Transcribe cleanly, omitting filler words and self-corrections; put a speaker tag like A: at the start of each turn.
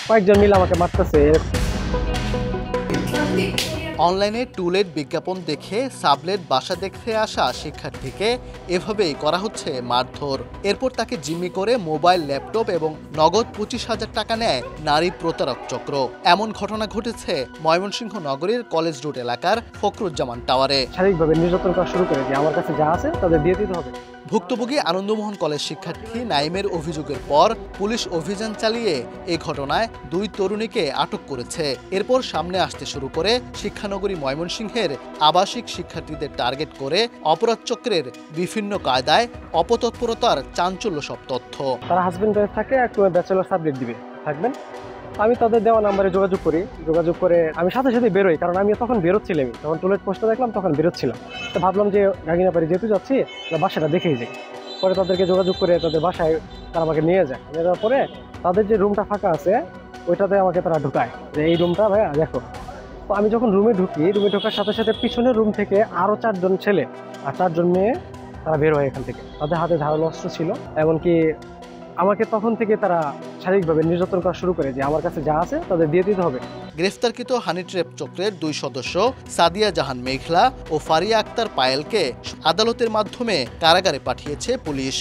A: কয়েকজন মিলে আমাকে মারতেছে।
B: অনলাইনে টুলেট বিজ্ঞাপন দেখে সাবলেট বাসা দেখতে আসা শিক্ষার্থীকে এভাবেই করা হচ্ছে মারধর। এরপর তাকে জিম্মি করে মোবাইল, ল্যাপটপ এবং নগদ 25,000 টাকা নেয় নারী প্রতারক চক্র। এমন ঘটনা ঘটেছে ময়মনসিংহ নগরীর কলেজ রোড এলাকার ফখরুজ্জামান টাওয়ারে।
A: শারীরিকভাবে নির্যাতন করা শুরু করে যে আমার কাছে যা আছে তাদের দিয়ে দিতে হবে।
B: ভুক্তভোগী আনন্দমোহন কলেজ শিক্ষার্থী নাইমের অভিযোগের পর পুলিশ অভিযান চালিয়ে এই ঘটনায় 2 তরুণীকে আটক করেছে। এরপর সামনে আসতে শুরু করে শিক্ষানগরী ময়মনসিংহের আবাসিক শিক্ষার্থীদের টার্গেট করে অপরাধ চক্রের বিভিন্ন কায়দায় অপতৎপরতার চাঞ্চল্য সব তথ্য।
A: তারা হাজবেন্ড ওয়াইফ থাকে, একটু ব্যাচেলর সাবজেক্ট দিবে থাকবেন। আমি তাদের দেওয়া নাম্বারে যোগাযোগ করে আমি সাথে সাথে বেরোই, কারণ আমি তখন বেরোচ্ছিলাম। যখন টুলেট পোস্টটা দেখলাম তখন বেরোচ্ছিলাম, তো ভাবলাম যে গাগিনাপাড়ি যেহেতু যাচ্ছি বাসাটা দেখেই যাই। পরে তাদেরকে যোগাযোগ করে তাদের বাসায় তারা আমাকে নিয়ে যায়। নিয়ে যাওয়ার পরে তাদের যে রুমটা ফাঁকা আছে ওইটাতে আমাকে তারা ঢুকায় যে এই রুমটা ভাইয়া দেখো। তো আমি যখন রুমে ঢোকার সাথে সাথে পিছনের রুম থেকে আরও 4 জন ছেলে আর 4 জন মেয়ে তারা বের হয় এখান থেকে। তাদের হাতে ধারালো অস্ত্র ছিল, এমনকি আমাকে তখন থেকে তারা শারীরিকভাবে নির্যাতন করা শুরু করে যে আমার কাছে যা আছে তাদের দিয়ে দিতে হবে।
B: গ্রেফতারকৃত হানি ট্র্যাপ চক্রের 2 সদস্য সাদিয়া জাহান মেঘলা ও ফারিয়া আক্তার পায়েলকে আদালতের মাধ্যমে কারাগারে পাঠিয়েছে পুলিশ।